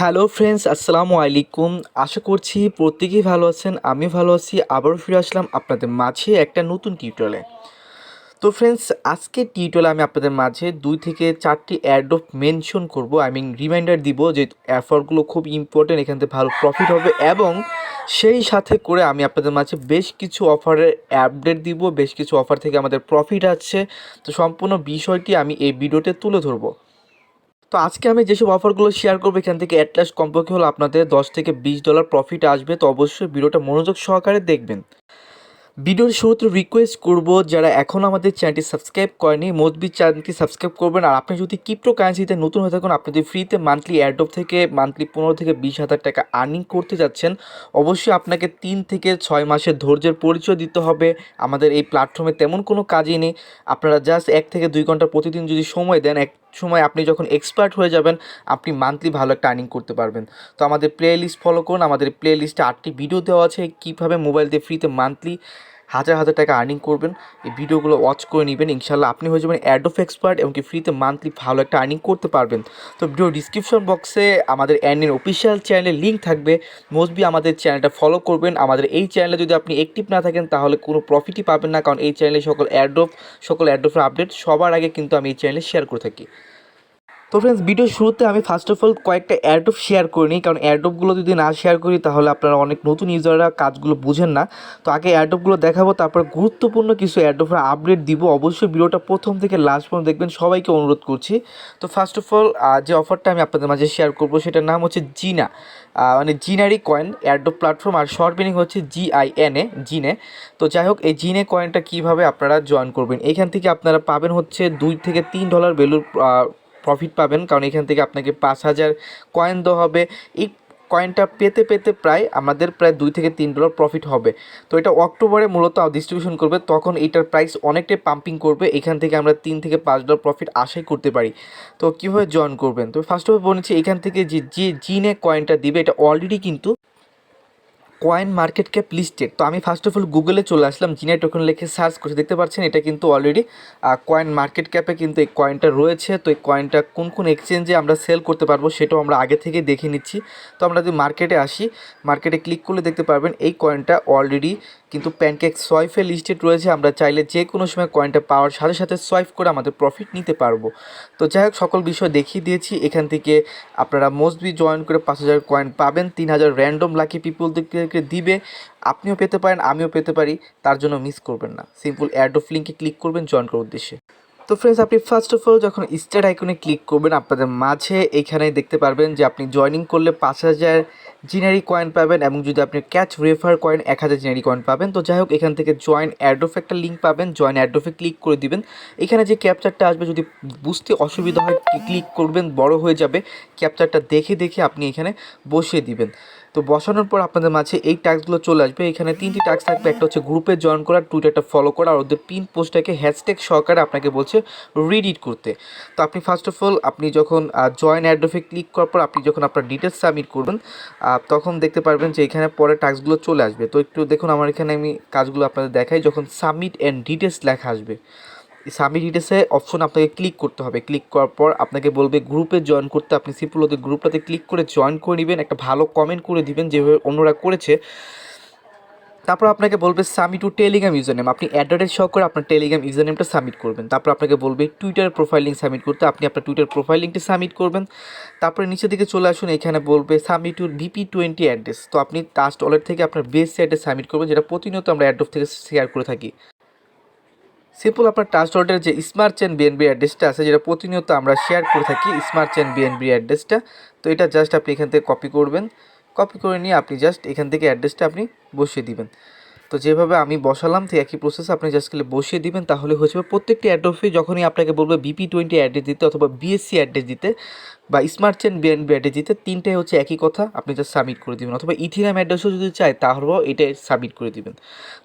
Hello friends, আসসালামু আলাইকুম। আশা করছি প্রত্যেকেই ভালো আছেন। আমি ভালো আছি। আবারও ফিরে আসলাম আপনাদের মাঝে একটা নতুন টিউটোরিয়ালে। তো ফ্রেন্ডস, আজকে টিউটোরিয়ালে আমি আপনাদের মাঝে 2 থেকে 4টি অ্যাড্রপ মেনশন করব। রিমাইন্ডার দিব যে অ্যাফারগুলো খুব ইম্পর্টেন্ট, এখান থেকে ভালো প্রফিট হবে এবং সেই সাথে করে আমি আপনাদের মাঝে বেশ কিছু অফারের আপডেট দিব। বেশ কিছু অফার থেকে আমাদের প্রফিট আছে। তো সম্পূর্ণ বিষয়টি আমি এই ভিডিওতে তুলে ধরবো। তো আজকে আমি যেসব অফারগুলো শেয়ার করবো এখান থেকে অ্যাটলাস্ট কমপক্ষে হলো আপনাদের $10 থেকে $20 প্রফিট আসবে। তো অবশ্যই ভিডিওটা মনোযোগ সহকারে দেখবেন। ভিডিওর শুরুতে রিকোয়েস্ট করব, যারা এখনও আমাদের চ্যানেলটি সাবস্ক্রাইব করেনি মোস্টবি চ্যানেলটি সাবস্ক্রাইব করবেন। আর আপনি যদি ক্রিপ্টো কারেন্সিতে নতুন হয়ে থাকুন, আপনি যদি ফ্রিতে মান্থলি এয়ারড্রপ থেকে মান্থলি 15 থেকে 20 হাজার টাকা আর্নিং করতে যাচ্ছেন, অবশ্যই আপনাকে 3 থেকে 6 মাসের ধৈর্যের পরিচয় দিতে হবে। আমাদের এই প্ল্যাটফর্মে তেমন কোনো কাজই নেই। আপনারা জাস্ট 1 থেকে 2 ঘন্টা প্রতিদিন যদি সময় দেন, এক সময় আপনি যখন এক্সপার্ট হয়ে যাবেন, আপনি মান্থলি ভালো একটা আর্নিং করতে পারবেন। তো আমাদের প্লে লিস্ট ফলো করুন। আমাদের প্লে লিস্টে 8টি ভিডিও দেওয়া আছে কীভাবে মোবাইল দিয়ে ফ্রিতে মান্থলি হাজার হাজার টাকা আর্নিং করবেন। এই ভিডিওগুলো ওয়াচ করে নেবেন, ইনশাল্লাহ আপনি হয়ে যাবেন অ্যাডোফ এক্সপার্ট এবং কি ফ্রিতে মান্থলি ভালো একটা আর্নিং করতে পারবেন। তো ভিডিও ডিসক্রিপশন বক্সে আমাদের অ্যান্ডের অফিসিয়াল চ্যানেলের লিঙ্ক থাকবে। মোস্টবি আমাদের চ্যানেলটা ফলো করবেন। আমাদের এই চ্যানেলে যদি আপনি অ্যাক্টিভ না থাকেন তাহলে কোনো প্রফিটই পাবেন না, কারণ এই চ্যানেলে সকল অ্যাডোফের আপডেট সবার আগে কিন্তু আমি এই চ্যানেলে শেয়ার করে থাকি। তো ফ্রেন্ডস, ভিডিওর শুরুতে আমি ফার্স্ট অফ অল কয়েকটা অ্যাড্রপ শেয়ার করে নিই, কারণ অ্যাড্রপগুলো যদি না শেয়ার করি তাহলে আপনারা অনেক নতুন ইউজাররা কাজগুলো বুঝেন না। তো আগে অ্যাড্রপগুলো দেখাবো, তারপর গুরুত্বপূর্ণ কিছু অ্যাড্রপের আপডেট দিব। অবশ্যই ভিডিওটা প্রথম থেকে লাস্ট পর্যন্ত দেখবেন, সবাইকে অনুরোধ করছি। তো ফার্স্ট অফ অল যে অফারটা আমি আপনাদের মাঝে শেয়ার করবো সেটার নাম হচ্ছে জিনা, মানে জিনারি কয়েন অ্যাড্রপ প্ল্যাটফর্ম, আর শর্ট মিনিং হচ্ছে GINA, জিনে। তো যাই হোক, এই জিনে কয়েনটা কীভাবে আপনারা জয়েন করবেন, এখান থেকে আপনারা পাবেন হচ্ছে $2 থেকে $3 ভ্যালুর প্রফিট পাবেন, কারণ এখান থেকে আপনাকে 5,000 কয়েন দেওয়া হবে। এই কয়েনটা পেতে পেতে আমাদের প্রায় $2 থেকে $3 প্রফিট হবে। তো এটা অক্টোবরে মূলত ডিস্ট্রিবিউশন করবে, তখন এইটার প্রাইস অনেকটাই পাম্পিং করবে। এখান থেকে আমরা $3 থেকে $5 প্রফিট আশাই করতে পারি। তো কীভাবে জয়েন করবেন, তো ফার্স্ট অফ অল বলেছি, এখান থেকে যে জিনে কয়েনটা দিবে এটা অলরেডি কিন্তু কয়েন মার্কেট ক্যাপ লিস্টেড। তো আমি ফার্স্ট অফ অল গুগলে চলে আসলাম, জিনা টোকেন লিখে সার্চ করে দেখতে পাচ্ছেন এটা কিন্তু অলরেডি কয়েন মার্কেট ক্যাপে কিন্তু এই কয়েনটা রয়েছে। তো এই কয়েনটা কোন কোন এক্সচেঞ্জে আমরা সেল করতে পারবো সেটাও আমরা আগে থেকে দেখে নিচ্ছি। তো আমরা যদি মার্কেটে আসি, মার্কেটে ক্লিক করলে দেখতে পারবেন এই কয়েনটা অলরেডি কিন্তু প্যানকেক সোয়াইফে লিস্টেড রয়েছে। আমরা চাইলে যে কোনো সময় কয়েনটা পাওয়ার সাথে সাথে সোয়াইপ করে আমাদের প্রফিট নিতে পারবো। তো যাই হোক, সকল বিষয় দেখিয়ে দিয়েছি। এখান থেকে আপনারা মোস্টবি জয়েন করে 5,000 কয়েন পাবেন, 3,000 র্যান্ডম লাকি পিপলদেরকে দিবে। আপনিও পেতে পারেন, আমিও পেতে পারি, তার জন্য মিস করবেন না। সিম্পল অ্যাড অফ লিঙ্কে ক্লিক করবেন জয়েন করার উদ্দেশ্যে। তো ফ্রেন্ডস, আপনি ফার্স্ট অফ অল যখন স্টার্ট আইকনে ক্লিক করবেন, আপনাদের মাঝে এখানে দেখতে পারবেন যে আপনি জয়েনিং করলে 5,000 জিনারি কয়েন পাবেন, এবং যদি আপনি ক্যাচ রেফার কয়েন 1,000 জিনারি কয়েন পাবেন। তো যাই হোক, এখান থেকে জয়েন অ্যাডোফ একটা লিঙ্ক পাবেন, জয়েন অ্যাডোফে ক্লিক করে দিবেন। এখানে যে ক্যাপচারটা আসবে, যদি বুঝতে অসুবিধা হয় ক্লিক করবেন, বড় হয়ে যাবে। ক্যাপচারটা দেখে দেখে আপনি এখানে বসিয়ে দিবেন। তো বসানোর পর আপনাদের মাঝে এই টাস্কগুলো চলে আসবে। এখানে 3টি টাস্ক থাকবে, একটা হচ্ছে গ্রুপে জয়েন করা, টুইটারটা ফলো করা, আর ওদের পিন পোস্টটাকে হ্যাশট্যাগ সহকারে আপনাকে বলছে রিডিট করতে। তো আপনি ফার্স্ট অফ অল আপনি যখন জয়েন অ্যাডোফে ক্লিক করার পর আপনি যখন আপনার ডিটেলস সাবমিট করবেন, তখন দেখতে পারবেন যে এখানে পরে টাস্কগুলো চলে আসবে। তো একটু দেখুন, আমার এখানে আমি কাজগুলো আপনাদের দেখাই। যখন সাবমিট অ্যান্ড ডিটেলস লেখা আসবে, সাবমিট ডিটেলসে অপশন আপনাকে ক্লিক করতে হবে। ক্লিক করার পর আপনাকে বলবে গ্রুপে জয়েন করতে। আপনি সিম্পল ওদের গ্রুপটাতে ক্লিক করে জয়েন করে নেবেন, একটা ভালো কমেন্ট করে দিবেন যেভাবে অন্যরা করেছে। তারপর আপনাকে বলবে submit to Telegram user name, আপনি অ্যাড্রেস সহ করে আপনার টেলিগ্রাম ইউজার নেমটা সাবমিট করবেন। তারপর আপনাকে বলবে টুইটার প্রোফাইল লিঙ্ক সাবমিট করতে, আপনি আপনার টুইটার প্রোফাইল লিঙ্কটি সাবমিট করবেন। তারপরে নিচের দিকে চলে আসুন, এখানে বলবে সাবমিট টু BP20 অ্যাড্রেস। তো আপনি টাস্ট ওয়ালেট থেকে আপনার বেস অ্যাড্রেস সাবমিট করবেন, যেটা প্রতিনিয়ত আমরা অ্যাড্রপ থেকে শেয়ার করে থাকি। সিম্পল আপনার ট্রাস্ট ওয়ালেটের যে স্মার্ট চেন বিএনবি অ্যাড্রেসটা আছে, যেটা প্রতিনিয়ত আমরা শেয়ার করে থাকি, স্মার্ট চেন বিএনবি অ্যাড্রেসটা। তো এটা জাস্ট আপনি এখান থেকে কপি করবেন। কপি করে নিয়ে আপনি জাস্ট এখান থেকে অ্যাড্রেসটা আপনি বসিয়ে দিবেন। তো যেভাবে আমি বসালাম, তো একই প্রসেস আপনি জাস্ট খালি বসিয়ে দিবেন, তাহলে হয়ে যাবে। প্রত্যেকটি অ্যাড্রেসে যখনই আপনাকে বলবে BP20 অ্যাড্রেস দিতে, অথবা BSC অ্যাড্রেস দিতে, বা স্মার্ট চেন বিএনবি অ্যাড্রেস দিতে, তিনটাই হচ্ছে একই কথা, আপনি জাস্ট সাবমিট করে দিবেন। অথবা ইথিরিয়াম অ্যাড্রেসও যদি চাই তাহলেও এটাই সাবমিট করে দিবেন।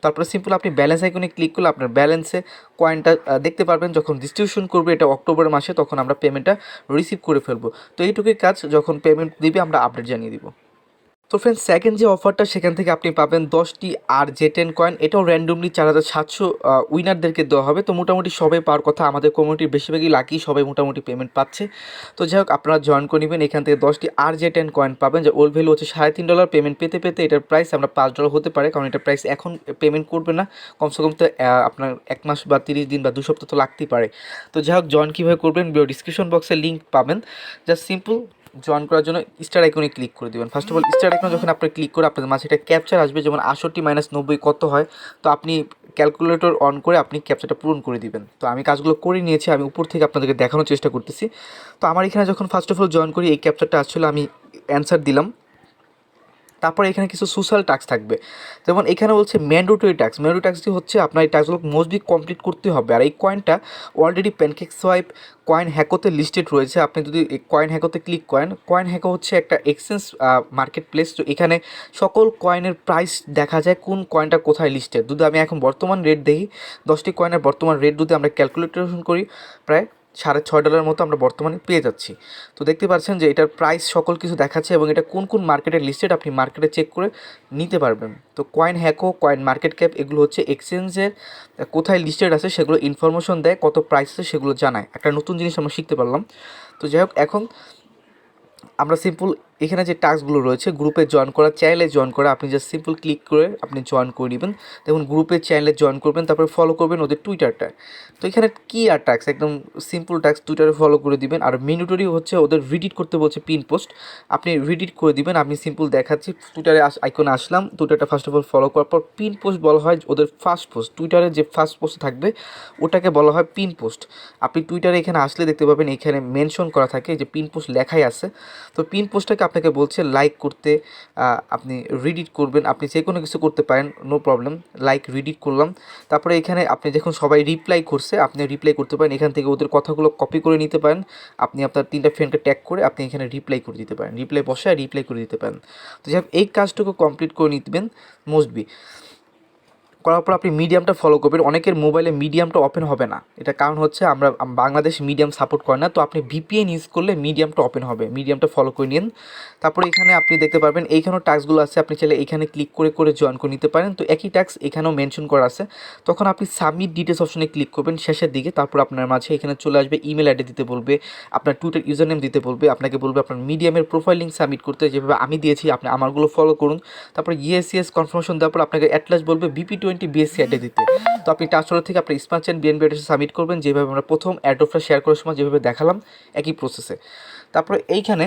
তারপরে সিম্পল আপনি ব্যালেন্স আইকনে ক্লিক করলে আপনার ব্যালেন্সে কয়েনটা দেখতে পারবেন। যখন ডিস্ট্রিবিউশন করবে এটা অক্টোবর মাসে, তখন আমরা পেমেন্টটা রিসিভ করে ফেলবো। তো এইটুকুই কাজ, যখন পেমেন্ট দিবে আমরা আপডেট জানিয়ে দিব। তো ফ্রেন্ডস সেকেন্ড যে অফারটা সেখান থেকে আপনি পাবেন 10টি RJ10 কয়েন। এটাও র্যান্ডমলি 4700 উইনারদেরকে দেওয়া হবে। তো মোটামুটি সবাই পাওয়ার কথা, আমাদের কমিউনিটির বেশিরভাগই লাকি, সবাই মোটামুটি পেমেন্ট পাচ্ছে। তো যাই হোক আপনারা জয়েন করে নেবেন, এখান থেকে 10টি RJ10 কয়েন পাবেন, যে ওল্ড ভ্যালু হচ্ছে $3.5 পেমেন্ট পেতে পেতে এটার প্রাইস আমরা $5 হতে পারে, কারণ এটার প্রাইস এখন পেমেন্ট করবে না, কমসে কম তো আপনার 1 মাস বা 30 দিন বা 2 সপ্তাহ তো লাগতেই পারে। তো যাই হোক জয়েন কীভাবে করবেন, ভিডিও ডিসক্রিপশন বক্সে লিঙ্ক পাবেন, জাস্ট সিম্পল জয়েন করার জন্য স্টার আইকনে ক্লিক করে দেবেন। ফার্স্ট অফ অল স্টার আইকনে যখন আপনি ক্লিক করে আপনাদের মাঝে একটা ক্যাপচার আসবে, যেমন 68 - 90 কত হয়, তো আপনি ক্যালকুলেটর অন করে আপনি ক্যাপচারটা পূরণ করে দিবেন। তো আমি কাজগুলো করে নিয়েছি, আমি উপর থেকে আপনাদেরকে দেখানোর চেষ্টা করতেছি। তো আমার এখানে যখন ফার্স্ট অফ অল জয়েন করি এই ক্যাপচারটা আসলে আমি অ্যান্সার দিলাম। তারপরে এখানে কিছু সোশ্যাল টাস্ক থাকবে, যেমন এখানে বলছে ম্যান্ডেটরি টাস্ক। ম্যান্ডেটরি টাস্কটি হচ্ছে আপনার এই টাস্কগুলো মোস্টলি কমপ্লিট করতে হবে। আর এই কয়েনটা অলরেডি প্যানকেক সোয়াইপ কয়েন হ্যাকোতে লিস্টেড রয়েছে। আপনি যদি এই কয়েন হ্যাকোতে ক্লিক করেন, কয়েন হ্যাকো হচ্ছে একটা এক্সচেঞ্জ মার্কেট প্লেস। তো এখানে সকল কয়েনের প্রাইস দেখা যায়, কোন কয়েনটা কোথায় লিস্টেড। যদি আমি এখন বর্তমান রেট দেখি, 10টি কয়েনের বর্তমান রেট যদি আমরা ক্যালকুলেশন করি, প্রায় $6.5 মতো আমরা বর্তমানে পেয়ে যাচ্ছি। তো দেখতে পাচ্ছেন যে এটার প্রাইস সকল কিছু দেখাচ্ছে, এবং এটা কোন কোন মার্কেটে লিস্টেড আপনি মার্কেটে চেক করে নিতে পারবেন। তো কয়েন হ্যাকো, কয়েন মার্কেট ক্যাপ, এগুলো হচ্ছে এক্সচেঞ্জের কোথায় লিস্টেড আছে সেগুলো ইনফরমেশন দেয়, কত প্রাইস আছে সেগুলো জানায়। একটা নতুন জিনিস আমরা শিখতে পারলাম। তো যাই হোক এখন আমরা সিম্পল এখানে যে টাস্কগুলো রয়েছে, গ্রুপে জয়েন করা, চ্যানেলে জয়েন করা, আপনি জাস্ট সিম্পল ক্লিক করে আপনি জয়েন করে নেবেন। দেখুন গ্রুপে চ্যানেলে জয়েন করবেন, তারপরে ফলো করবেন ওদের টুইটারটা। তো এখানে কি আর টাস্ক, একদম সিম্পল টাস্ক, টুইটারে ফলো করে দিবেন। আর মিনিটরি হচ্ছে ওদের রিডিট করতে বলছে পিন পোস্ট, আপনি রিডিট করে দিবেন। আমি সিম্পল দেখাচ্ছি, টুইটারে আইকনে আসলাম, টুইটারটা ফার্স্ট অফ অল ফলো করার পর পিন পোস্ট বলা হয় ওদের ফার্স্ট পোস্ট, টুইটারে যে ফার্স্ট পোস্ট থাকবে ওটাকে বলা হয় পিন পোস্ট। আপনি টুইটারে এখানে আসলে দেখতে পাবেন এখানে মেনশন করা থাকে যে পিন পোস্ট লেখাই আছে। তো পিন পোস্টটাকে আপনাকে বলছে লাইক করতে, আপনি রিডিট করবেন, আপনি যে কোনো কিছু করতে পারেন, নো প্রবলেম। লাইক রিডিট করলাম, তারপরে এখানে আপনি দেখুন সবাই রিপ্লাই করছে, আপনি রিপ্লাই করতে পারেন, এখান থেকে ওদের কথাগুলো কপি করে নিতে পারেন। আপনি আপনার 3টা ফ্রেন্ডকে ট্যাগ করে আপনি এখানে রিপ্লাই করে দিতে পারেন, রিপ্লাই বসায় রিপ্লাই করে দিতে পারেন। তো যাই হোক এই কাজটুকু কমপ্লিট করে নিতেবেন মোস্টবি। করার পর আপনি মিডিয়ামটা ফলো করবেন। অনেকের মোবাইলে মিডিয়ামটা ওপেন হবে না, এটা কারণ হচ্ছে আমরা বাংলাদেশ মিডিয়াম সাপোর্ট করে না। তো আপনি ভিপিএন ইউজ করলে মিডিয়ামটা ওপেন হবে, মিডিয়ামটা ফলো করে নিন। তারপরে এখানে আপনি দেখতে পারবেন এইখানেও টাস্কগুলো আছে, আপনি চাইলে এখানে ক্লিক করে করে জয়েন করে নিতে পারেন। তো একই টাস্ক এখানেও মেনশন করা আছে, তখন আপনি সাবমিট ডিটেলস অপশনে ক্লিক করবেন শেষের দিকে। তারপর আপনার মাঝে এখানে চলে আসবে ইমেল আইডি দিতে বলবে, আপনার টুইটার ইউজার নেম দিতে বলবে, আপনাকে বলবে আপনার মিডিয়ামের প্রোফাইল লিঙ্ক সাবমিট করতে, যেভাবে আমি দিয়েছি আপনি আমারগুলো ফলো করুন। তারপর ইয়েস কনফার্মেশন দেওয়ার পর আপনাকে অ্যাটলাস বলবে BP20 BSC অ্যাডে দিতে। তো আপনি টাচওয়ালেট থেকে আপনি স্মার্ট চেন BNB অ্যাড্রেসে সাবমিট করবেন, যেভাবে আমরা প্রথম অ্যাড্রপটা শেয়ার করার সময় যেভাবে দেখালাম একই প্রসেসে। তারপরে এইখানে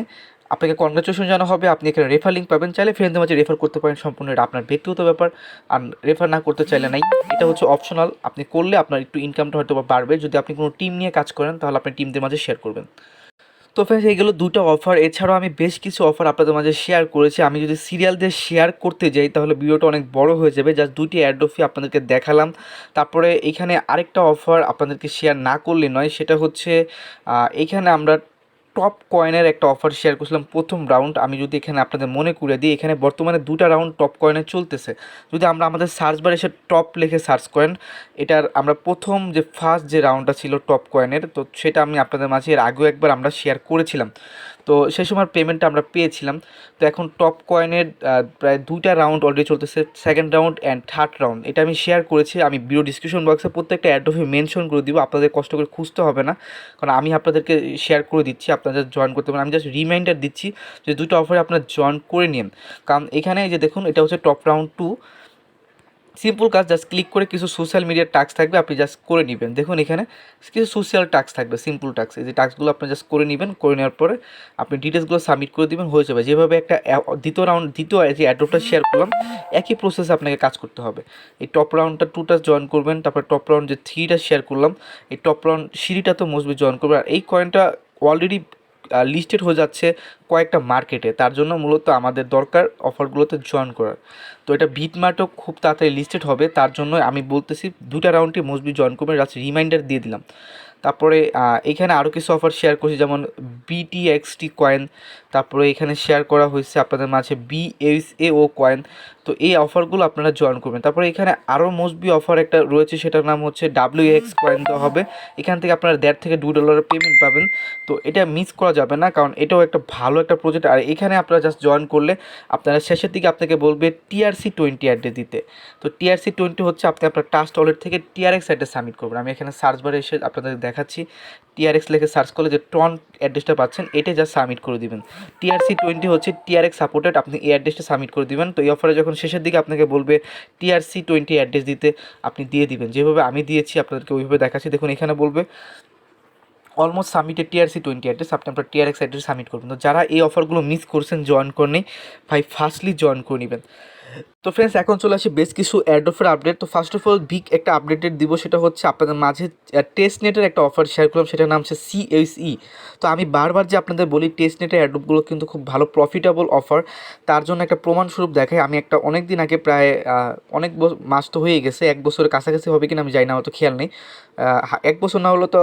আপনাকে কনগ্রাচুলেশন জানা হবে, আপনি এখানে রেফার লিঙ্ক পাবেন, চাইলে ফ্রেন্ডদের মাঝে রেফার করতে পারেন, সম্পূর্ণ এটা আপনার ব্যক্তিগত ব্যাপার। আর রেফার না করতে চাইলে নাই, এটা হচ্ছে অপশনাল, আপনি করলে আপনার একটু ইনকামটা হয়তো বাড়বে। যদি আপনি কোনো টিম নিয়ে কাজ করেন তাহলে আপনি টিমদের মাঝে শেয়ার করবেন। তো ফ্রেন্ডস এইগুলো দুটো অফার, এছাড়াও আমি বেশ কিছু অফার আপনাদের মাঝে শেয়ার করেছি। আমি যদি সিরিয়াল দিয়ে শেয়ার করতে যাই তাহলে ভিডিওটা অনেক বড় হয়ে যাবে, জাস্ট 2টি অ্যাড্রপ ফি আপনাদেরকে দেখালাম। তারপরে এইখানে আরেকটা অফার আপনাদেরকে শেয়ার না করলে নয়, সেটা হচ্ছে এইখানে আমরা টপ কয়েনের একটা অফার শেয়ার করছিলাম প্রথম রাউন্ড। আমি যদি এখানে আপনাদের মনে করে দিই, এখানে বর্তমানে 2টা রাউন্ড টপ কয়েনে চলতেছে। যদি আমরা আমাদের সার্চ বারে এসে টপ লিখে সার্চ করেন, এটার আমরা প্রথম যে ফার্স্ট যে রাউন্ডটা ছিল টপ কয়েনের, তো সেটা আমি আপনাদের মাঝে এর আগেও একবার আমরা শেয়ার করেছিলাম। তো সেই সময় পেমেন্টটা আমরা পেয়েছিলাম। তো এখন টপ কয়েনের প্রায় 2টা রাউন্ড অলরেডি চলতেছে, second round and third round, এটা আমি শেয়ার করেছি। আমি ভিডিও ডিসক্রিপশন বক্সে প্রত্যেকটা অ্যাড্রপে মেনশন করে দিব, আপনাদের কষ্ট করে খুঁজতে হবে না, কারণ আমি আপনাদেরকে শেয়ার করে দিচ্ছি, আপনারা জয়েন করতে পারেন। আমি জাস্ট রিমাইন্ডার দিচ্ছি যে 2টা অফারে আপনারা জয়েন করে নিন। কারণ এখানে যে দেখুন এটা হচ্ছে টপ রাউন্ড 2, সিম্পল কাজ, জাস্ট ক্লিক করে কিছু সোশ্যাল মিডিয়ার টাস্ক থাকবে, আপনি জাস্ট করে নেবেন। দেখুন এখানে কিছু সোশ্যাল টাস্ক থাকবে, সিম্পল টাস্ক, এই যে টাস্কগুলো আপনি জাস্ট করে নেবেন, করে নেওয়ার পরে আপনি ডিটেলসগুলো সাবমিট করে দেবেন, হয়ে যাবে। যেভাবে একটা দ্বিতীয় যে অ্যাড্রপটা শেয়ার করলাম একই প্রসেসে আপনাকে কাজ করতে হবে। এই টপ রাউন্ডটা 2টা জয়েন করবেন, তারপর টপ রাউন্ড যে 3টা শেয়ার করলাম, এই টপ রাউন্ড সিঁড়িটা তো মোস্টলি জয়েন করবেন। আর এই কয়েনটা অলরেডি লিস্টেড হয়ে যাচ্ছে কয়েকটা মার্কেটে, তার জন্য মূলত আমাদের দরকার অফারগুলোতে জয়েন করার। তো এটা বিটমার্টও খুব তাড়াতাড়ি লিস্টেড হবে, তার জন্য আমি বলতেছি 2টা রাউন্ডে মোস্টলি জয়েন করবেন, জাস্ট রিমাইন্ডার দিয়ে দিলাম। তারপরে এখানে আরও কিছু অফার শেয়ার করছি, যেমন BTXT কয়েন, তারপরে এখানে শেয়ার করা হয়েছে আপনাদের মাঝে BSAO কয়েন, তো এই অফারগুলো আপনারা জয়েন করবেন। তারপরে এখানে আরও মোস্টবি অফার একটা রয়েছে, সেটার নাম হচ্ছে WX কয়েন দেওয়া হবে। এখান থেকে আপনারা $1.5 থেকে $2 পেমেন্ট পাবেন। তো এটা মিস করা যাবে না, কারণ এটাও একটা ভালো একটা প্রজেক্ট। আর এখানে আপনারা জাস্ট জয়েন করলে আপনারা শেষের দিকে আপনাকে বলবে TRC20 অ্যাড্রেস দিতে। তো TRC20 হচ্ছে আপনি আপনার ট্রাস্ট ওয়ালেট থেকে TRX অ্যাড্রেস সাবমিট করবেন। আমি এখানে সার্চ বারে এসে আপনাদের দেখাচ্ছি। TRX লিখে সার্চ করলে যে ট্রন অ্যাড্রেসটা পাচ্ছেন, এটা জাস্ট সাবমিট করে দিবেন। TRC20 হচ্ছে TRX সাপোর্টেড, আপনি এই অ্যাড্রেসটা সাবমিট করে দিবেন। তো এই অফারে যখন শেষের দিকে আপনাকে বলবে TRC20 অ্যাড্রেস দিতে, আপনি দিয়ে দিবেন। যেভাবে আমি দিয়েছি আপনাদেরকে ওইভাবে দেখাচ্ছি। দেখুন এখানে বলবে অলমোস্ট সাবমিটেড TRC20 অ্যাড্রেস, আপনি আপনার TRX অ্যাড্রেস সাবমিট করবেন। তো যারা এই অফারগুলো মিস করছেন জয়েন করেনি, ভাই ফার্স্টলি জয়েন করে নেবেন। তো ফ্রেন্ডস, এখন চলে আসি বেশ কিছু অ্যাডফের আপডেট। তো ফার্স্ট অফ অল বিগ একটা আপডেটেড দিব, সেটা হচ্ছে আপনাদের মাঝে টেস্ট নেটের একটা অফার শেয়ার করলাম, সেটার নাম হচ্ছে CSE। তো আমি বারবার যে আপনাদের বলি টেস্ট নেটের অ্যাডগুলো কিন্তু খুব ভালো প্রফিটেবল অফার। তার জন্য একটা প্রমাণস্বরূপ দেখাই। আমি একটা অনেক দিন আগে, প্রায় অনেক মাস তো হয়ে গেছে, 1 বছরের কাছাকাছি হবে কিনা আমি জানি না, আমার তো খেয়াল নেই। 1 বছর না হলো তো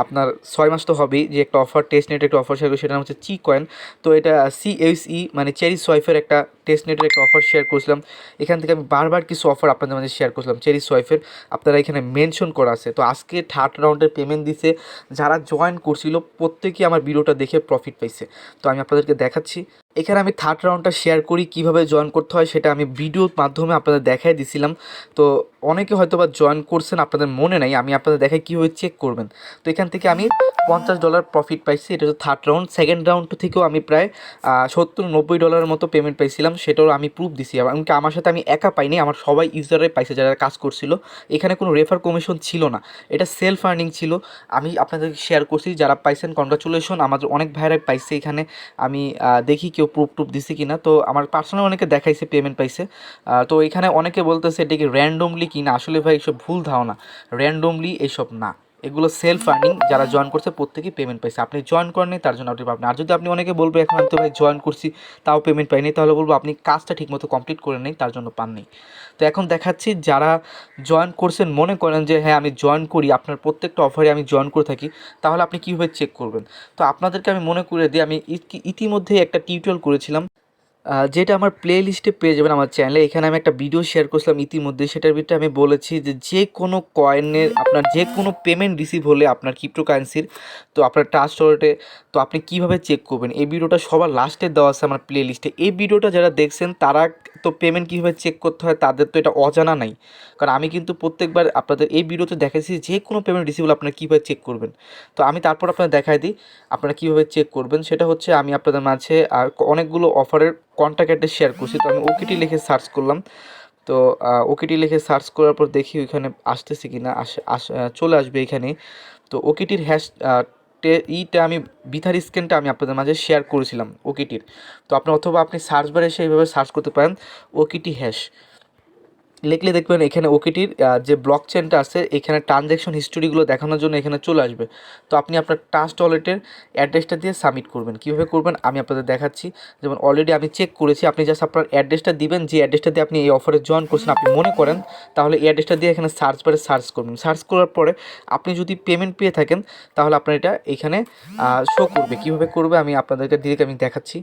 আপনার 6 মাস তো হবেই, যে একটা অফার টেস্ট নেটের একটা অফার শেয়ার করি, সেটার নাম হচ্ছে চি কয়েন। তো এটা CSE মানে চেরি সোয়াইফের একটা টেস্ট নেটের একটা অফার শেয়ার করেছিলাম। এখান থেকে আমি বারবার কিছু অফার আপনাদের মাঝে শেয়ার করছিলাম চেরি সোয়াইফের, আপনারা এখানে মেনশন করা আছে। তো আজকে থার্ড রাউন্ডের পেমেন্ট দিছে, যারা জয়েন করছিল প্রত্যেকেই আমার ভিডিওটা দেখে প্রফিট পাইছে। তো আমি আপনাদেরকে দেখাচ্ছি। এখানে আমি থার্ড রাউন্ডটা শেয়ার করি, কীভাবে জয়েন করতে হয় সেটা আমি ভিডিওর মাধ্যমে আপনাদের দেখাই দিছিলাম। তো অনেকে হয়তো বা জয়েন করছেন, আপনাদের মনে নাই, আমি আপনাদের দেখাই কীভাবে চেক করবেন। তো এখান থেকে আমি $50 প্রফিট পাইছি, এটা হচ্ছে থার্ড রাউন্ড। সেকেন্ড রাউন্ড থেকেও আমি প্রায় $70-90 মতো পেমেন্ট পাইছিলাম, সেটাও আমি প্রুফ দিছি। এমনকি আমার সাথে আমি একা পাইনি, আমার সবাই ইউজাররাই পাইছে যারা কাজ করছিল। এখানে কোনো রেফার কমিশন ছিল না, এটা সেলফ আর্নিং ছিল। আমি আপনাদেরকে শেয়ার করছি, যারা পাইছেন কনগ্রাচুলেশন। আমাদের অনেক ভাইরাই পাইছে। এখানে আমি দেখি কেউ প্রুফ দিছে কিনা। তো আমার পার্সোনাল অনেকে দেখাইছে পেমেন্ট পাইছে। তো এখানে অনেকে বলতেছে এটা কি র্যান্ডমলি কিনা, আসলে ভাই এসব ভুল ধারণা। র্যান্ডমলি এইসব না, এগুলো সেলফ আর্নিং। যারা জয়েন করছে প্রত্যেকেই পেমেন্ট পাইছে। আপনি জয়েন করেননি তার জন্য আপনি পাবেন। আর যদি আপনি অনেকে বলবে এখন আমি তো ভাই জয়েন করছি তাও পেমেন্ট পাইনি, তাহলে বলবো আপনি কাজটা ঠিকমতো কমপ্লিট করে নেই, তার জন্য পাননি। তো এখন দেখাচ্ছি যারা জয়েন করছেন, মনে করেন যে হ্যাঁ আমি জয়েন করি, আপনার প্রত্যেকটা অফারে আমি জয়েন করে থাকি, তাহলে আপনি কীভাবে চেক করবেন। তো আপনাদেরকে আমি মনে করে দিই, আমি ইতিমধ্যেই একটা টিউটোরিয়াল করেছিলাম, যেটা আমার প্লে লিস্টে পেয়ে যাবেন আমার চ্যানেলে। এখানে আমি একটা ভিডিও শেয়ার করছিলাম ইতিমধ্যে, সেটার ভিতরে আমি বলেছি যে যে কোনো কয়েনের আপনার যে কোনো পেমেন্ট রিসিভ হলে আপনার ক্রিপ্টোকারেন্সির, তো আপনার ট্রাস্ট ওয়ালেটে, তো আপনি কীভাবে চেক করবেন, এই ভিডিওটা সবার লাস্টে দেওয়া আছে আমার প্লে লিস্টে। এই ভিডিওটা যারা দেখছেন তারা তো পেমেন্ট কীভাবে চেক করতে হয় তাদের তো এটা অজানা নাই, কারণ আমি কিন্তু প্রত্যেকবার আপনাদের এই ভিডিওতে দেখাচ্ছি যে কোনো পেমেন্ট রিসিভ হলে আপনারা কীভাবে চেক করবেন। তো আমি তারপর আপনাদের দেখাই দিই আপনারা কীভাবে চেক করবেন। সেটা হচ্ছে আমি আপনাদের মাঝে অনেকগুলো অফারের কন্ট্যাক্ট অ্যাড্রেস শেয়ার করছি। তো আমি ওকেটি লিখে সার্চ করলাম। তো ওকেটি লিখে সার্চ করার পর দেখি ওইখানে আসতেছে কি না, চলে আসবে এখানে। তো ওকেটির ইটা আমি বিথার স্ক্যানটা আমি আপনাদের মাঝে শেয়ার করেছিলাম ওকেটির। তো অথবা আপনি সার্চ বারে এসে এইভাবে সার্চ করতে পারেন ওকেটি হ্যাশ লিখলে দেখবেন এখানে ওকেটির যে ব্লক চেনটা আছে, এখানে ট্রানজ্যাকশন হিস্টোরিগুলো দেখানোর জন্য এখানে চলে আসবে। তো আপনি আপনার ট্রাস্ট ওয়ালেটের অ্যাড্রেসটা দিয়ে সাবমিট করবেন। কীভাবে করবেন আমি আপনাদের দেখাচ্ছি। যেমন অলরেডি আমি চেক করেছি, আপনি জাস্ট আপনার অ্যাড্রেসটা দিবেন, যে অ্যাড্রেসটা দিয়ে আপনি এই অফারে জয়েন করছেন আপনি মনে করেন, তাহলে এই অ্যাড্রেসটা দিয়ে এখানে সার্চ বারে সার্চ করবেন। সার্চ করার পরে আপনি যদি পেমেন্ট পেয়ে থাকেন তাহলে আপনার এটা এখানে শো করবে। কীভাবে করবে আমি আপনাদেরকে ডিরেক্ট আমি দেখাচ্ছি।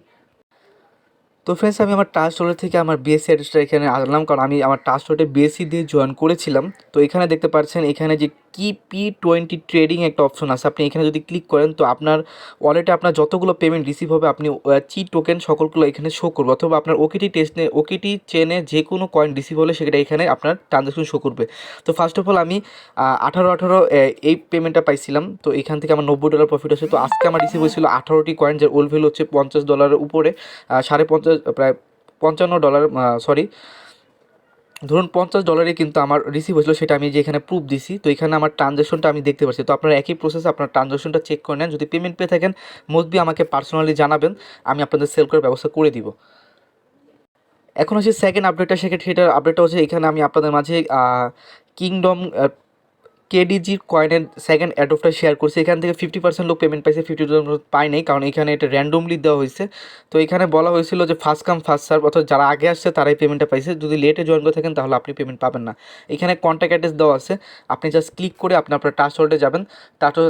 তো ফ্রেন্ডস, আমি আমার ট্রাস্ট ওয়ালেট থেকে আমার বিএসসি অ্যাড্রেসটা এখানে আনলাম, কারণ আমি আমার ট্রাস্ট ওয়ালেটে বিএসসি দিয়ে জয়েন করেছিলাম। তো এখানে দেখতে পাচ্ছেন এখানে যে P20 ট্রেডিং একটা অপশন আছে, আপনি এখানে যদি ক্লিক করেন তো আপনার ওয়ালেটে আপনার যতগুলো পেমেন্ট রিসিভ হবে আপনি চি টোকেন সকলগুলো এখানে শো করবে, অথবা আপনার ওকেটি চেনে যে কোনো কয়েন রিসিভ হলে সেটা এখানে আপনার ট্রানজ্যাকশন শো করবে। তো ফার্স্ট অফ অল আমি 18 এই পেমেন্টটা পাইছিলাম। তো এখান থেকে আমার $90 প্রফিট আছে। তো আজকে আমার রিসিভ হয়েছিল 18টি কয়েন, যার ওল ভ্যালু হচ্ছে $50 উপরে, 50 প্রায় $55, সরি ধরুন $50 কিন্তু আমার রিসিভ হয়েছিল, সেটা আমি যে এখানে প্রুফ দিছি। তো এখানে আমার ট্রানজ্যাকশনটা আমি দেখতে পাচ্ছি। তো আপনারা একই প্রসেসে আপনার ট্রানজ্যাকশনটা চেক করে নেন। যদি পেমেন্ট পেয়ে থাকেন মোস্টবি আমাকে পার্সোনালি জানাবেন, আমি আপনাদের সেল করার ব্যবস্থা করে দিব। এখন হচ্ছে সেকেন্ড আপডেটটা, সেটার আপডেটটা হচ্ছে এখানে আমি আপনাদের মাঝে কিংডম কেডিজির কয়েনের সেকেন্ড অ্যাডপ্টটা শেয়ার করছি। এখান থেকে 50% লোক পেমেন্ট পাইছে, 50% পায় নাই, কারণ এখানে এটা র্যান্ডমলি দেওয়া হয়েছে। তো এখানে বলা হয়েছিল যে ফার্স্ট কাম ফার্স্ট সার্ভ, অর্থাৎ যারা আগে আসছে তারাই পেমেন্টটা পাইছে, যদি লেটে জয়েন করে থাকেন তাহলে আপনি পেমেন্ট পাবেন না। এখানে কন্ট্যাক্ট অ্যাড্রেস দেওয়া আছে, আপনি জাস্ট ক্লিক করে আপনি আপনার ট্রাস্ট ওয়ালেটে যাবেন।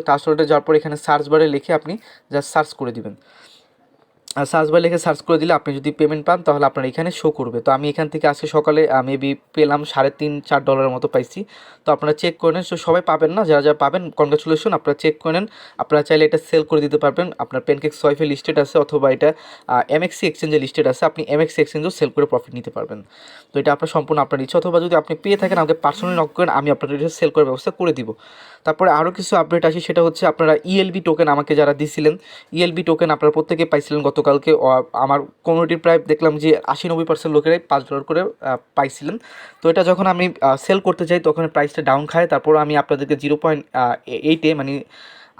ট্রাস্ট ওয়ালেটে যাওয়ার পর এখানে সার্চ বারে লিখে আপনি জাস্ট সার্চ করে দিবেন। সার্চ বার লিখে সার্চ করে দিলে আপনি যদি পেমেন্ট পান তাহলে আপনার এখানে শো করবে। তো আমি এখান থেকে আজকে সকালে মেবি পেলাম $3.5-4 মতো পাইছি। তো আপনারা চেক করে নেন। সবাই পাবেন না, যারা যারা পাবেন কনগ্রাচুলেশন, আপনারা চেক করে নেন। আপনারা চাইলে এটা সেল করে দিতে পারবেন। আপনার প্যানকেক সোয়াইফে লিস্টেড আছে অথবা এটা এমএক্সি এক্সচেঞ্জে লিস্টেড আছে, আপনি এমএক্সি এক্সচেঞ্জও সেল করে প্রফিট নিতে পারবেন। তো এটা আপনার সম্পূর্ণ আপনার ইচ্ছা, অথবা যদি আপনি পেয়ে থাকেন আমাকে পার্সোনালি নক করেন, আমি আপনাদের এটা সেল করার ব্যবস্থা করে দিব। তারপরে আরও কিছু আপডেট আসে, সেটা হচ্ছে আপনারা ইএলবি টোকেন আমাকে যারা দিছিলেন, ইএলবি টোকেন আপনারা প্রত্যেকে পাইছিলেন গতকালকে। আমার কমিউনিটির প্রায় দেখলাম যে 80-90% লোকেরাই $5 করে পাইছিলেন। তো এটা যখন আমি সেল করতে যাই তখন প্রাইসটা ডাউন খায়, তারপর আমি আপনাদেরকে 0.8 মানে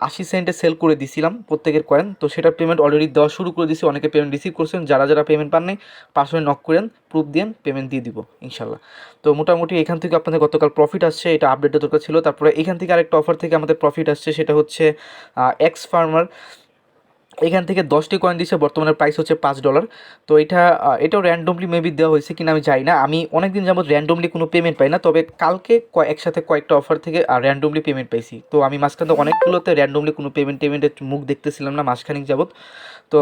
80 সেন্টে সেল করে দিছিলাম প্রত্যেকের কয়েন। তো সেটার পেমেন্ট অলরেডি দেওয়া শুরু করে দিছি, অনেকে পেমেন্ট রিসিভ করছেন। যারা যারা পেমেন্ট পান নাই পার্সোনালি নক করেন, প্রুফ দিয়ে পেমেন্ট দিয়ে দিব ইনশাল্লাহ। তো মোটামুটি এখান থেকে আপনাদের গতকাল প্রফিট আসছে, এটা আপডেটের দরকার ছিল। তারপরে এখান থেকে আরেকটা অফার থেকে আমাদের প্রফিট আসছে, সেটা হচ্ছে এক্স ফার্মার। এখান থেকে 10টি কয়েন দিচ্ছে, বর্তমানে প্রাইস হচ্ছে $5। তো এটাও র্যান্ডমলি মেবি দেওয়া হয়েছে কিনা আমি জানি না, আমি অনেক দিন যাবত র্যান্ডমলি কোনো পেমেন্ট পাই না, তবে কালকে একসাথে কয়েকটা অফার থেকে র্যান্ডমলি পেমেন্ট পাইছি। তো আমি মাঝখানে অনেকগুলোতে র্যান্ডমলি কোনো পেমেন্টের মুখ দেখতেছিলাম না মাসখানিক যাবত। তো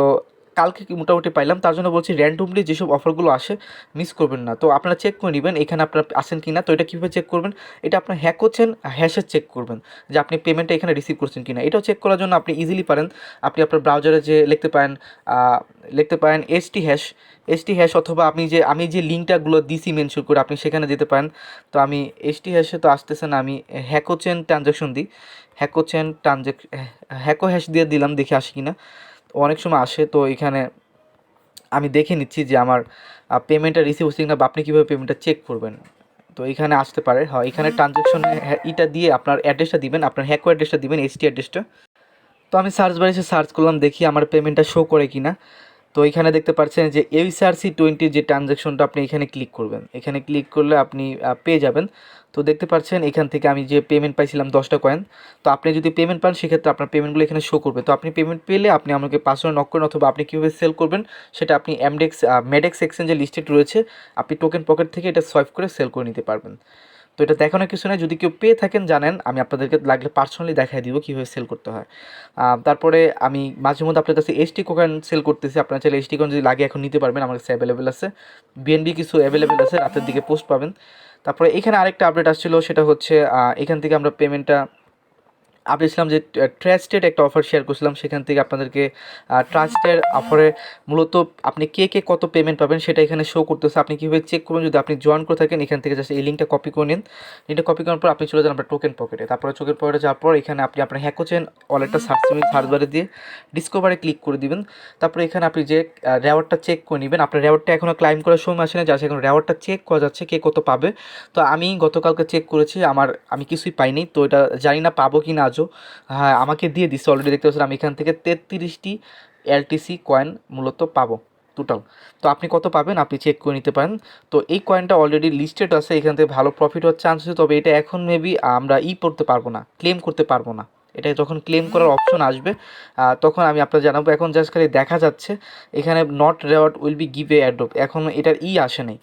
কালকে মোটামুটি পাইলাম, তার জন্য বলছি র্যান্ডমলি যেসব অফারগুলো আসে মিস করবেন না। তো আপনারা চেক করে নেবেন এখানে আপনারা আসেন কি না। তো এটা কীভাবে চেক করবেন, এটা আপনার হ্যাক হচ্ছেন হ্যাশে চেক করবেন যে আপনি পেমেন্টটা এখানে রিসিভ করছেন কি না। এটাও চেক করার জন্য আপনি ইজিলি পারেন, আপনি আপনার ব্রাউজারে যে লিখতে পারেন এসটি হ্যাশ, অথবা আমি যে লিঙ্কটাগুলো দিছি মেনশন করে আপনি সেখানে যেতে পারেন। তো আমি এসটি হ্যাশে তো আসতেছে না, আমি হ্যাকোচেন ট্রানজ্যাকশন দিই, হ্যাকো হ্যাশ দিয়ে দিলাম, দেখে আসি কি না। অনেক সময় আসে, তো এখানে আমি দেখে নিচ্ছি যে আমার পেমেন্টটা রিসিভ হচ্ছে কিনা, বা আপনি কীভাবে পেমেন্টটা চেক করবেন। তো এখানে আসতে পারে, হ্যাঁ এখানে ট্রানজ্যাকশনে এটা দিয়ে আপনার অ্যাড্রেসটা দিবেন, আপনার হ্যাকো অ্যাড্রেসটা দিবেন, এসটি অ্যাড্রেসটা। তো আমি সার্চ বারে এসে সার্চ করলাম, দেখি আমার পেমেন্টটা শো করে কিনা। তো এখানে দেখতে পাচ্ছেন যে ERC20 যে ট্রানজ্যাকশনটা, আপনি এখানে ক্লিক করবেন, এখানে ক্লিক করলে আপনি পেয়ে যাবেন। তো দেখতে পাচ্ছেন এখান থেকে আমি যে পেমেন্ট পাইছিলাম 10টা কয়েন। তো আপনি যদি পেমেন্ট পান সেক্ষেত্রে আপনার পেমেন্টগুলো এখানে শো করবে। তো আপনি পেমেন্ট পেলে আপনি আমাকে পাসওয়ার্ড নক করেন, অথবা আপনি কীভাবে সেল করবেন সেটা আপনি মেডেক্স এক্সচেঞ্জে লিস্টেড রয়েছে, আপনি টোকেন পকেট থেকে এটা সোয়াইপ করে সেল করে নিতে পারবেন। তো এটা দেখানোর কিছু নেই, যদি কেউ পেয়ে থাকেন জানেন, আমি আপনাদেরকে লাগলে পার্সোনালি দেখাই দিব কীভাবে সেল করতে হয়। তারপরে আমি মাঝে মধ্যে আপনার কাছে এসটি কয়েন সেল করতেছি, আপনার চাইলে এসটি কয়েন যদি লাগে এখন নিতে পারবেন, আমার কাছে অ্যাভেলেবেল আছে। বিএনবি কিছু অ্যাভেলেবেল আছে, রাতের দিকে পোস্ট পাবেন। তারপরে এখানে আরেকটা আপডেট আসছিল, সেটা হচ্ছে এখান থেকে আমরা পেমেন্টটা আপনিছিলাম যে ট্রাস্টেড একটা অফার শেয়ার করছিলাম, সেখান থেকে আপনাদেরকে ট্রাস্টের অফারে মূলত আপনি কে কত পেমেন্ট পাবেন সেটা এখানে শো করতেছে। আপনি কীভাবে চেক করবেন, যদি আপনি জয়েন করে থাকেন এখান থেকে জাস্ট এই লিঙ্কটা কপি করে নিন। লিঙ্কটা কপি করার পর আপনি চলে যান আপনার টোকেন পকেটে। তারপরে টোকেন পকেটে যাওয়ার পর এখানে আপনি আপনার হ্যাকোচেন ওয়ালেটটা সার্চ বারে দিয়ে ডিসকভারে ক্লিক করে দিবেন। তারপরে এখানে আপনি যে রেওয়ার্ডটা চেক করে নেবেন, আপনার রেওয়ার্ডটা এখনও ক্লাইম করার সময় আসে না, যাচ্ছে এখন রেওয়ার্ডটা চেক করা যাচ্ছে কে কত পাবে। তো আমি গতকালকে চেক করেছি, আমি কিছুই পাইনি, তো এটা জানি না পাবো কি না আজও। হ্যাঁ আমাকে দিয়ে দিচ্ছে অলরেডি, দেখতে পাচ্ছেন আমি এখান থেকে 33টি এলটিসি কয়েন মূলত পাবো টোটাল। তো আপনি কত পাবেন আপনি চেক করে নিতে পারেন। তো এই কয়েনটা অলরেডি লিস্টেড আছে, এখান থেকে ভালো প্রফিট হওয়ার চান্স আছে, তবে এটা এখন মেবি আমরা করতে পারবো না, ক্লেম করতে পারবো না। এটা যখন ক্লেম করার অপশন আসবে তখন আমি আপনার জানাবো। এখন জাস্ট খালি দেখা যাচ্ছে এখানে not reward will be give a airdrop, এখন এটার আসে নাই,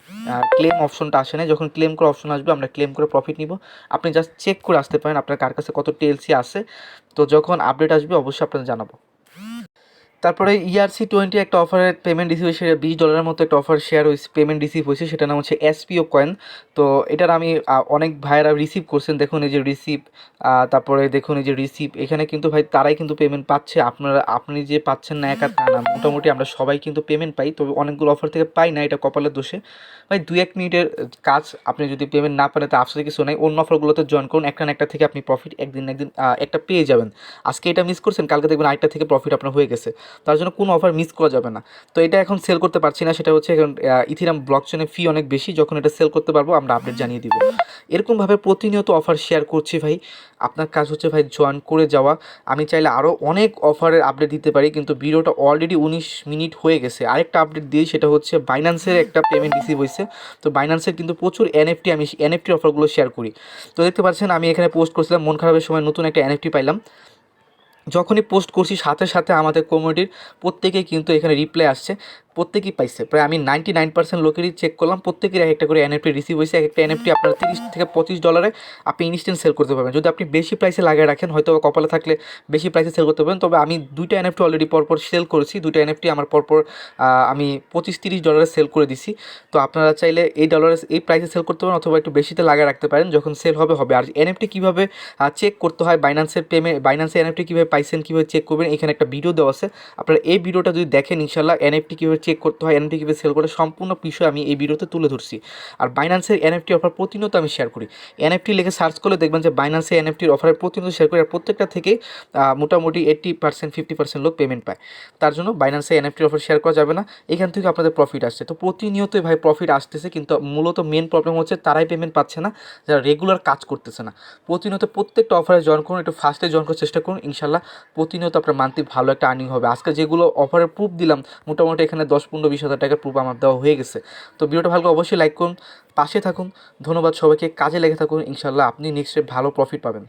ক্লেম অপশনটা আসে নাই। যখন ক্লেম করার অপশন আসবে আমরা ক্লেম করে প্রফিট নিব। আপনি জাস্ট চেক করে আসতে পারেন আপনার কার কাছে কত টিএলসি আছে। তো যখন আপডেট আসবে অবশ্যই আপনাদের জানাবো। তারপরে ERC20 একটা অফারের পেমেন্ট রিসিভ হয়েছে, $20 মতো একটা অফার শেয়ার হয়েছে, পেমেন্ট রিসিভ হয়েছে, সেটা নাম হচ্ছে SPO কয়েন। তো এটার আমি অনেক ভাইয়েরা রিসিভ করছেন, দেখুন এই যে রিসিভ, তারপরে দেখুন এই যে রিসিভ, এখানে কিন্তু ভাই তারাই কিন্তু পেমেন্ট পাচ্ছে, আপনি যে পাচ্ছেন না একা তা না, মোটামুটি আমরা সবাই কিন্তু পেমেন্ট পাই, তবে অনেকগুলো অফার থেকে পাই না, এটা কপালের দোষে। ভাই 2-1 মিনিটের কাজ, আপনি যদি পেমেন্ট না পান তা আফসোসের কিছু নাই, অন্য অফারগুলোতে জয়েন করুন, একটা না একটা থেকে আপনি প্রফিট একদিন একটা পেয়ে যাবেন। আজকে এটা মিস করছেন, কালকে দেখবেন আরেকটা থেকে প্রফিট আপনার হয়ে গেছে, তার জন্য কোনো অফার মিস করা যাবে না। তো এটা এখন সেল করতে পারছি না, সেটা হচ্ছে এখন ইথিরাম ব্লকচেনের ফি অনেক বেশি, যখন এটা সেল করতে পারবো আমরা আপডেট জানিয়ে দিব। এরকমভাবে প্রতিনিয়ত অফার শেয়ার করছি ভাই, আপনার কাজ হচ্ছে ভাই জয়েন করে যাওয়া। আমি চাইলে আরও অনেক অফারের আপডেট দিতে পারি, কিন্তু ভিডিওটা অলরেডি 19 মিনিট হয়ে গেছে। আরেকটা আপডেট দিই, সেটা হচ্ছে বাইন্যান্সের একটা পেমেন্ট রিসিভ হয়েছে। তো বাইন্যান্সের কিন্তু প্রচুর আমি এনএফটির অফারগুলো শেয়ার করি। তো দেখতে পাচ্ছেন আমি এখানে পোস্ট করছিলাম, মন খারাপের সময় নতুন একটা এনএফটি পাইলাম, যখনই পোস্ট করছি সাথে সাথে আমাদের কমিউনিটির প্রত্যেকেই কিন্তু এখানে রিপ্লাই আসছে, প্রত্যেকেই পাইছে। প্রায় আমি 99% লোকেরই চেক করলাম, প্রত্যেকের এক একটা করে এনএফটি রিসিভ হয়েছে। এক একটা এনএফটি আপনার $30 থেকে $25 আপনি ইনস্ট্যান্ট সেল করতে পারবেন। যদি আপনি বেশি প্রাইসে লাগিয়ে রাখেন, হয়তো কপালে থাকলে বেশি প্রাইসে সেল করতে পারবেন। তবে আমি 2টা এনএফটি অলরেডি পরপর সেল করেছি, 2টা এনএফটি আমার পরপর আমি $25-30 সেল করে দিছি। তো আপনারা চাইলে এই প্রাইসে সেল করতে পারেন, অথবা একটু বেশিতে লাগিয়ে রাখতে পারেন, যখন সেল হবে হবে। আর এনএফটি কীভাবে চেক করতে হয়, বাইন্যান্সের এনএফটি কীভাবে পাইছেন, কীভাবে চেক করবেন, এখানে একটা ভিডিও দেওয়া আছে। আপনারা এই ভিডিওটা যদি দেখেন, ইনশাল্লাহ এনএফটি কীভাবে চেক করতে হয়, এনএফটি কীভাবে সেল করে, সম্পূর্ণ বিষয় আমি এই ভিডিওতে তুলে ধরছি। আর বাইন্যান্সের এনএফটি অফার প্রতিনিয়ত আমি শেয়ার করি। এনএফটি লিখে সার্চ করলে দেখবেন যে বাইন্যান্সের এনএফটির অফারের প্রতিনিয়ত শেয়ার করি। আর প্রত্যেকটা থেকেই মোটামুটি 80% 50% লোক পেমেন্ট পায়। তার জন্য বাইন্যান্সের এনএফটির অফার শেয়ার করা যাবে না। এখান থেকে আপনাদের প্রফিট আসছে। তো প্রতিনিয়তই ভাই প্রফিট আসতেছে, কিন্তু মূলত মেন প্রবলেম হচ্ছে তারাই পেমেন্ট পাচ্ছে না যারা রেগুলার কাজ করতেছে না। প্রতিনিয়ত প্রত্যেকটা অফারে জয়েন করুন, একটু ফার্স্টে জয়েন করার চেষ্টা করুন, ইনশাল্লাহ প্রতিনিয়ত আপনার মান্থলি ভালো একটা আর্নিং হবে। আজকে যেগুলো অফারের প্রুফ দিলাম, মোটামুটি এখানে 10-15-20 হাজার টাকার প্রুফ আমার দেওয়া হয়ে গেছে। তো ভিডিওটা ভালো অবশ্যই লাইক করুন, পাশে থাকুন। ধন্যবাদ সবাইকে, কাজে লেগে থাকুন, ইনশাল্লাহ আপনি নেক্সটে ভালো প্রফিট পাবেন।